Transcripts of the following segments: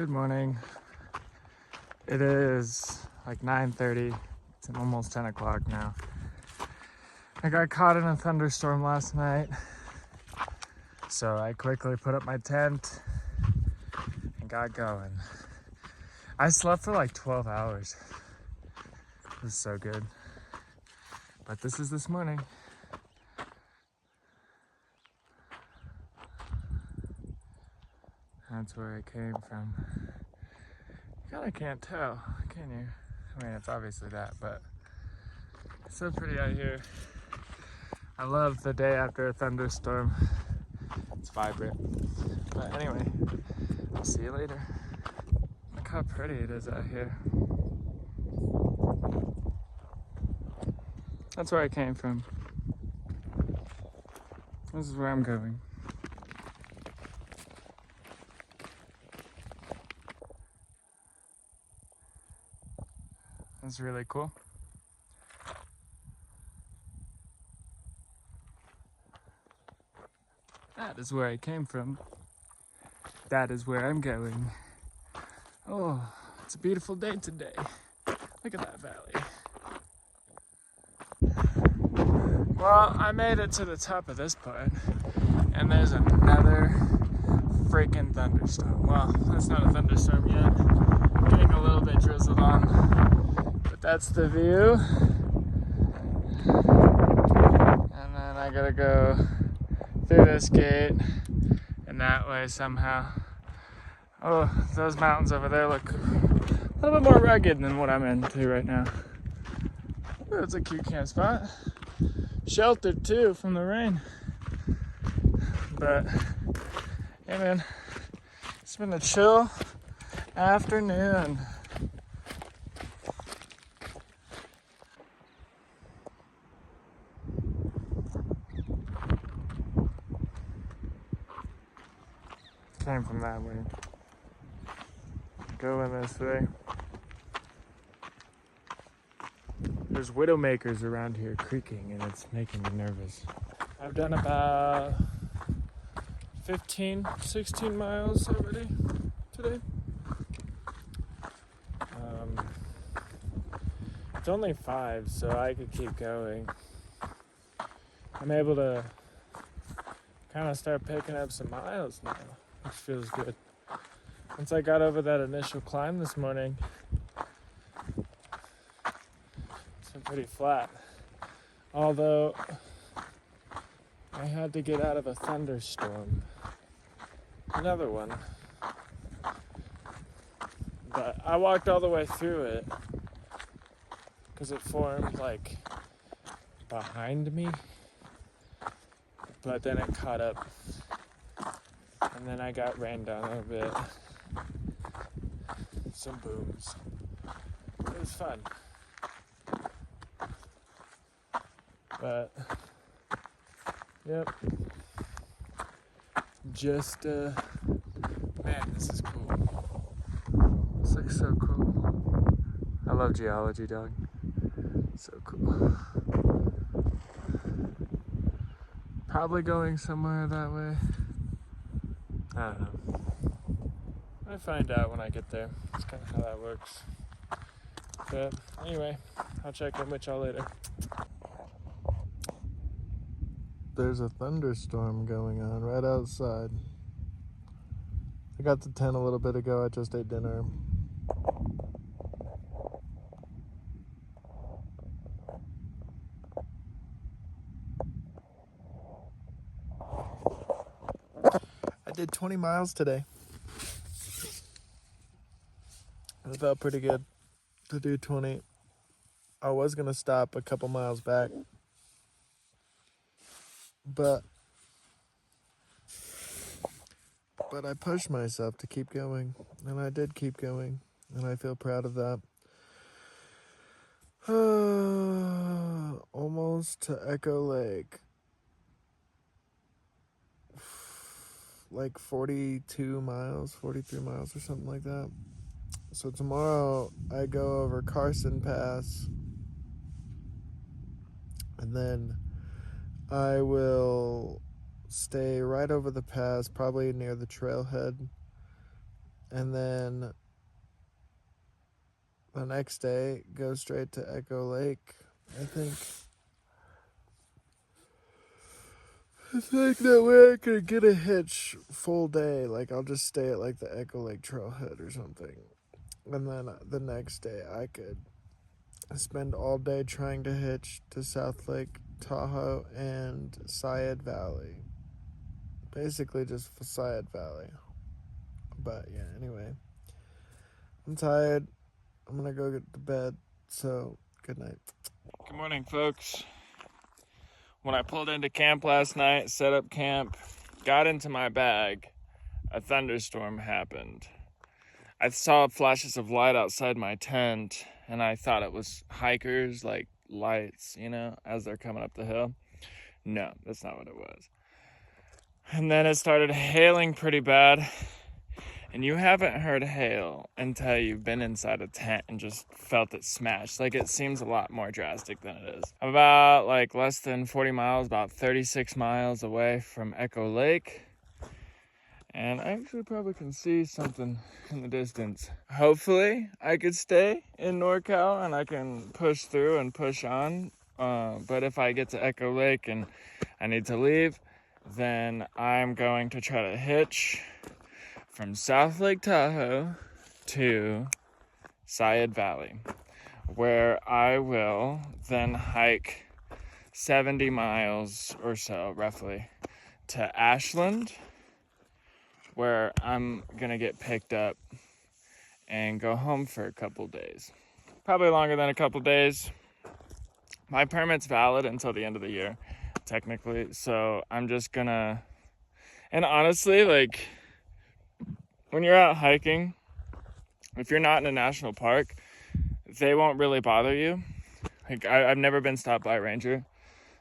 Good morning. It is like 9:30. It's almost 10 o'clock now. I got caught in a thunderstorm last night, so I quickly put up my tent and got going. I slept for like 12 hours. It was so good. But this is this morning. That's where I came from. You kinda can't tell, can you? I mean, it's obviously that, but it's so pretty out here. I love the day after a thunderstorm. It's vibrant. But anyway, I'll see you later. Look how pretty it is out here. That's where I came from. This is where I'm going. That's really cool. That is where I came from. That is where I'm going. Oh, it's a beautiful day today. Look at that valley. Well, I made it to the top of this part, and there's another freaking thunderstorm. Well, that's not a thunderstorm yet. I'm getting a little bit drizzled on, but that's the view. And then I gotta go through this gate and that way somehow. Oh, those mountains over there look a little bit more rugged than what I'm into right now. Ooh, it's a cute camp spot. Sheltered too from the rain. But hey man, it's been a chill afternoon. Came from that way. Going this way. There's widowmakers around here creaking and it's making me nervous. I've done about 16 miles already today. It's only 5, so I could keep going. I'm able to kind of start picking up some miles now, which feels good. Once I got over that initial climb this morning, it's been pretty flat. Although I had to get out of a thunderstorm. Another one. But I walked all the way through it because it formed like behind me. But then it caught up. And then I got rained on a bit. Some booms. It was fun. But, yep. Just, man, this is cool. This looks so cool. I love geology, dog. So cool. Probably going somewhere that way. I don't know. I find out when I get there. That's kind of how that works. But anyway, I'll check in with y'all later. There's a thunderstorm going on right outside. I got the tent a little bit ago. I just ate dinner. I did 20 miles today. It felt pretty good to do 20. I was going to stop a couple miles back, but I pushed myself to keep going, and I did keep going, and I feel proud of that. Almost to Echo Lake. Like 42 miles, 43 miles or something like that. So tomorrow I go over Carson Pass, and then I will stay right over the pass, probably near the trailhead, and then the next day go straight to Echo Lake. I think that way I could get a hitch full day. Like I'll just stay at like the Echo Lake Trailhead or something. And then the next day I could spend all day trying to hitch to South Lake Tahoe and Syed Valley. Basically just Syed Valley. But yeah, anyway. I'm tired. I'm gonna go get to bed. So, good night. Good morning, folks. When I pulled into camp last night, set up camp, got into my bag, a thunderstorm happened. I saw flashes of light outside my tent, and I thought it was hikers, like lights, as they're coming up the hill. No, that's not what it was. And then it started hailing pretty bad. And you haven't heard hail until you've been inside a tent and just felt it smash. Like, it seems a lot more drastic than it is. I'm about less than 40 miles, about 36 miles away from Echo Lake. And I actually probably can see something in the distance. Hopefully I could stay in NorCal and I can push through and push on. But if I get to Echo Lake and I need to leave, then I'm going to try to hitch from South Lake Tahoe to Syed Valley, where I will then hike 70 miles or so, roughly, to Ashland, where I'm gonna get picked up and go home for a couple days. Probably longer than a couple days. My permit's valid until the end of the year, technically, so I'm just gonna, and honestly, when you're out hiking, if you're not in a national park, they won't really bother you. I've never been stopped by a ranger.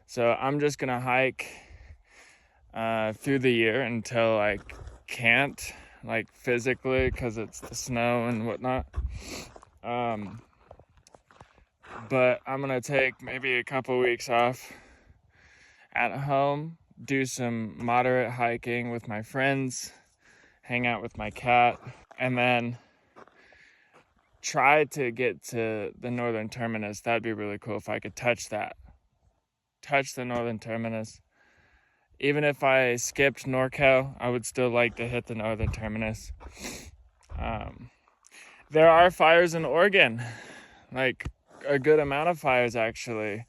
So I'm just gonna hike through the year until I can't, physically, because it's the snow and whatnot. But I'm gonna take maybe a couple weeks off at home, do some moderate hiking with my friends, hang out with my cat, and then try to get to the northern terminus. That'd be really cool if I could touch the northern terminus. Even if I skipped NorCal, I would still like to hit the northern terminus. There are fires in Oregon, a good amount of fires actually.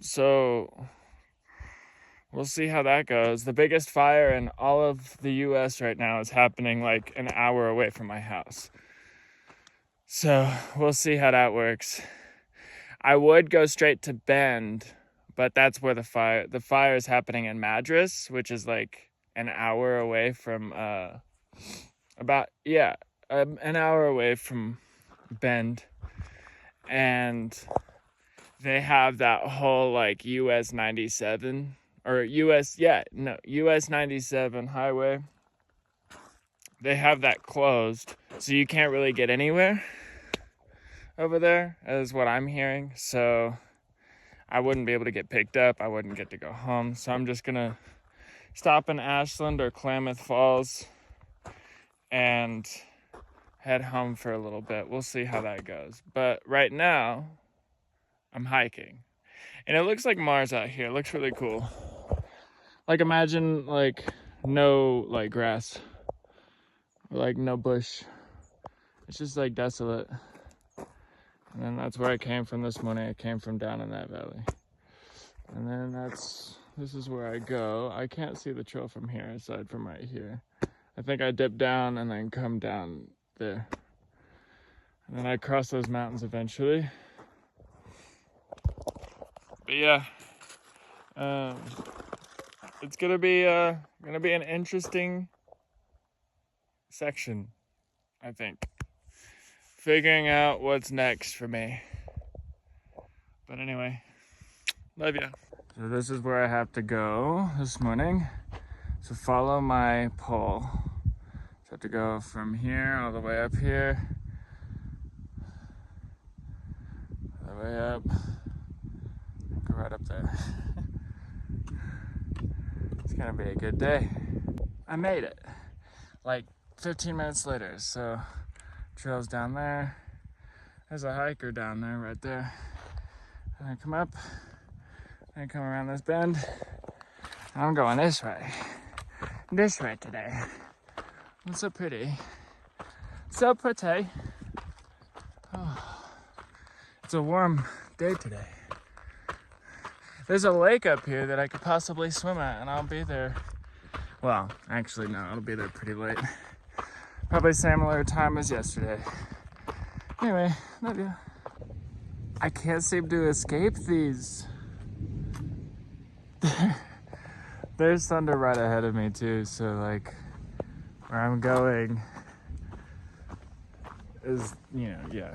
So we'll see how that goes. The biggest fire in all of the US right now is happening an hour away from my house. So we'll see how that works. I would go straight to Bend, but that's where the fire is happening in Madras, which is an hour away from an hour away from Bend. And they have that whole US 97 or US 97 highway. They have that closed, so you can't really get anywhere over there, is what I'm hearing. So I wouldn't be able to get picked up. I wouldn't get to go home. So I'm just gonna stop in Ashland or Klamath Falls and head home for a little bit. We'll see how that goes. But right now, I'm hiking. And it looks like Mars out here. It looks really cool. Imagine no grass or no bush. It's just desolate. And then that's where I came from this morning. I came from down in that valley. And then this is where I go. I can't see the trail from here aside from right here. I think I dip down and then come down there. And then I cross those mountains eventually. But yeah, it's gonna be an interesting section, I think. Figuring out what's next for me. But anyway, love ya. So this is where I have to go this morning. So follow my pole. So I have to go from here all the way up here. All the way up. Go right up there. It's gonna be a good day. I made it. 15 minutes later. So trail's down there. There's a hiker down there right there. And I come up, and I come around this bend. And I'm going this way. This way today. It's so pretty. So pretty. Oh, it's a warm day today. There's a lake up here that I could possibly swim at, and I'll be there. Well, actually, no, I'll be there pretty late. Probably similar time as yesterday. Anyway, love you. I can't seem to escape these. There's thunder right ahead of me too, so like where I'm going is, yeah.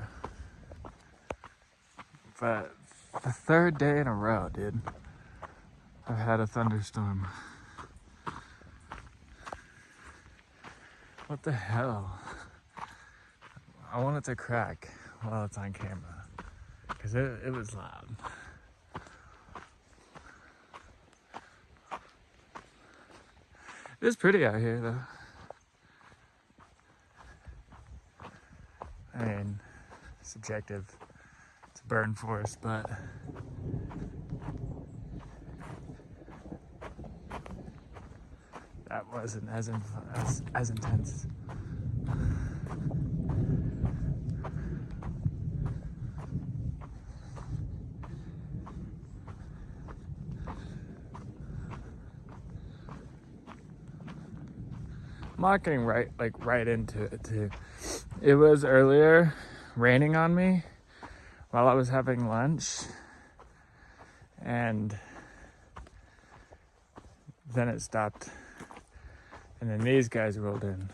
But the third day in a row, dude, I've had a thunderstorm. What the hell? I want it to crack while it's on camera, because it was loud. It's pretty out here, though. I mean, subjective. It's a burn forest, but that wasn't as intense. I'm not getting right into it too. It was earlier raining on me while I was having lunch, and then it stopped, and then these guys rolled in.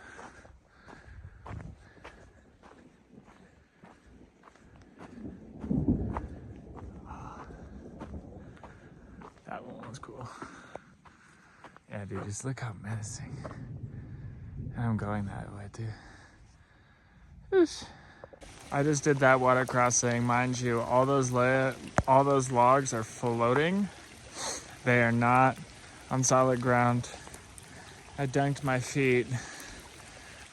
That one was cool. Yeah, dude, just look how menacing. And I'm going that way too. Whoosh. I just did that water crossing. Mind you, all those logs are floating. They are not on solid ground. I dunked my feet,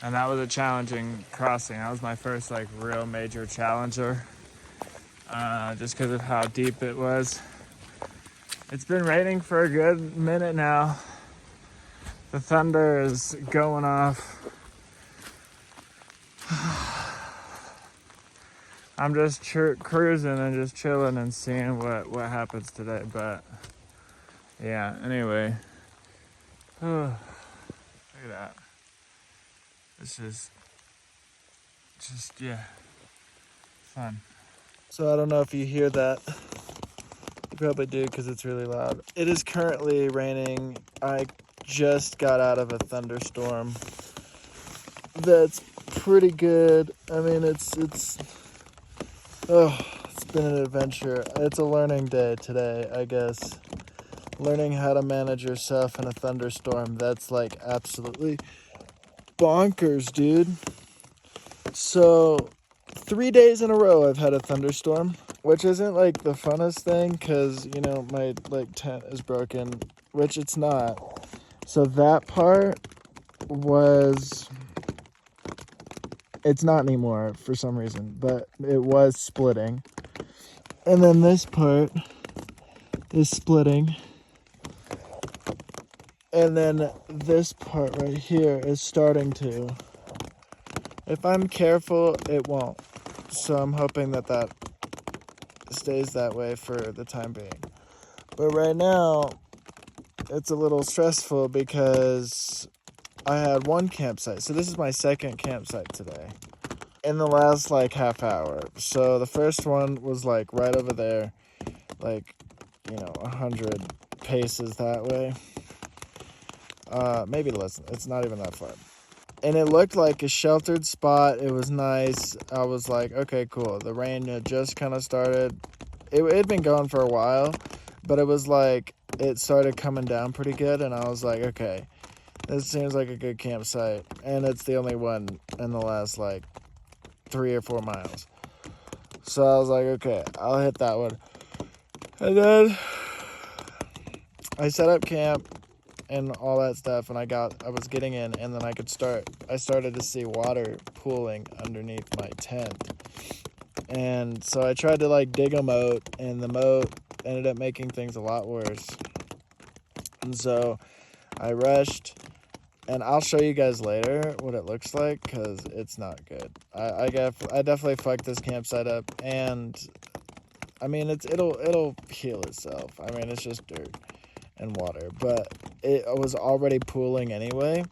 and that was a challenging crossing. That was my first real major challenger, just because of how deep it was. It's been raining for a good minute now. The thunder is going off. I'm just cruising and just chilling and seeing what happens today. But yeah, anyway. Look at that. It's just yeah, fun. So I don't know if you hear that. You probably do because it's really loud. It is currently raining. I just got out of a thunderstorm. That's pretty good. I mean, it's been an adventure. It's a learning day today, I guess. Learning how to manage yourself in a thunderstorm. That's absolutely bonkers, dude. So 3 days in a row I've had a thunderstorm, which isn't the funnest thing because, my tent is broken, which it's not. So that part it's not anymore for some reason, but it was splitting. And then this part is splitting. And then this part right here is starting to. If I'm careful, it won't. So I'm hoping that stays that way for the time being. But right now, it's a little stressful because I had one campsite. So this is my second campsite today in the last half hour. So the first one was right over there, 100 paces that way. Maybe less. It's not even that far. And it looked like a sheltered spot. It was nice. I was like, okay, cool. The rain had just kind of started. It had been going for a while, but it was it started coming down pretty good. And I was like, okay, this seems like a good campsite. And it's the only one in the last 3 or 4 miles. So I was like, okay, I'll hit that one. And then I set up camp. and all that stuff, and I was getting in, and then I started to see water pooling underneath my tent. And so I tried to like dig a moat, and the moat ended up making things a lot worse. And so I rushed, and I'll show you guys later what it looks like, because it's not good. I definitely fucked this campsite up, and I mean it'll heal itself. I mean, it's just dirt and water, but it was already pooling anyway,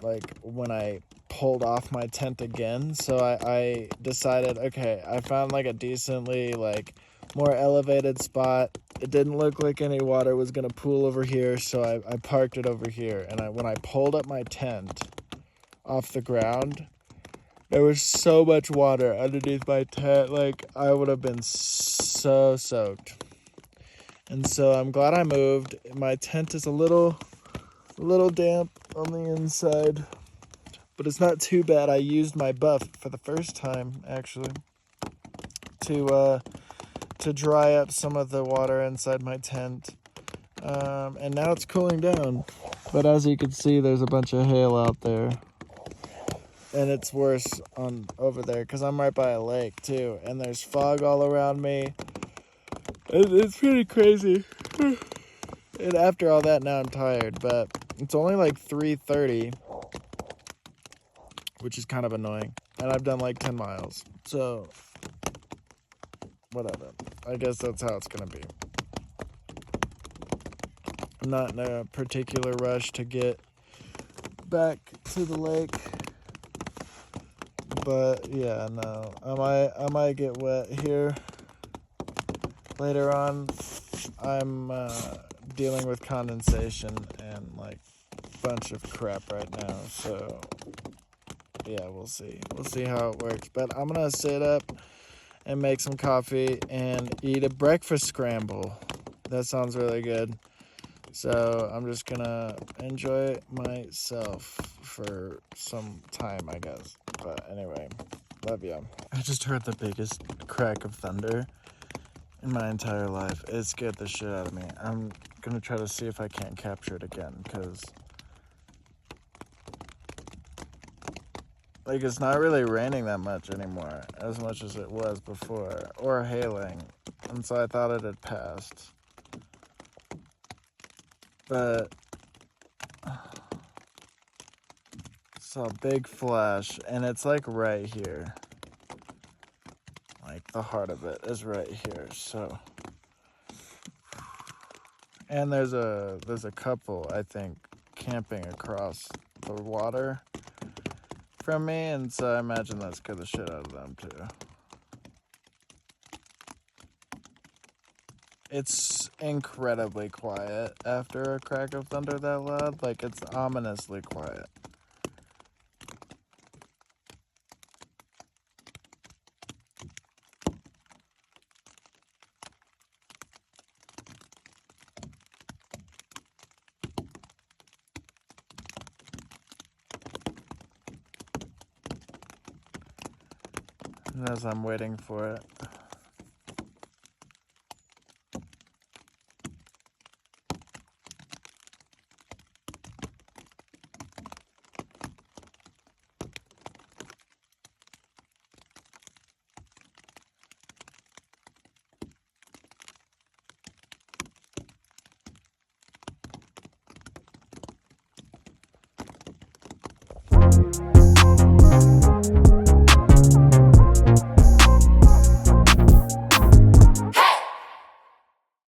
like when I pulled off my tent again. So I decided, okay, I found like a decently like more elevated spot. It didn't look like any water was gonna pool over here, so I parked it over here. And when I pulled up my tent off the ground, there was so much water underneath my tent, like I would have been so soaked. And so I'm glad I moved. My tent is a little damp on the inside, but it's not too bad. I used my buff for the first time, actually, to dry up some of the water inside my tent. And now it's cooling down. But as you can see, there's a bunch of hail out there. And it's worse on over there because I'm right by a lake too, and there's fog all around me. It's pretty crazy. And after all that, now I'm tired, but it's only like 3:30, which is kind of annoying. And I've done like 10 miles. So, whatever. I guess that's how it's going to be. I'm not in a particular rush to get back to the lake. But yeah, no. I might get wet here later on. I'm dealing with condensation and like a bunch of crap right now, so yeah, we'll see how it works. But I'm gonna sit up and make some coffee and eat a breakfast scramble. That sounds really good, so I'm just gonna enjoy myself for some time, I guess. But anyway, love ya. I just heard the biggest crack of thunder in my entire life. It scared the shit out of me. I'm gonna try to see if I can't capture it again, because like it's not really raining that much anymore, as much as it was before, or hailing, and so I thought it had passed. But saw a big flash, and it's like right here. Like the heart of it is right here. So, and there's a couple, I think, camping across the water from me, and so I imagine that scared the shit out of them too. It's incredibly quiet after a crack of thunder that loud. Like, it's ominously quiet. And as I'm waiting for it,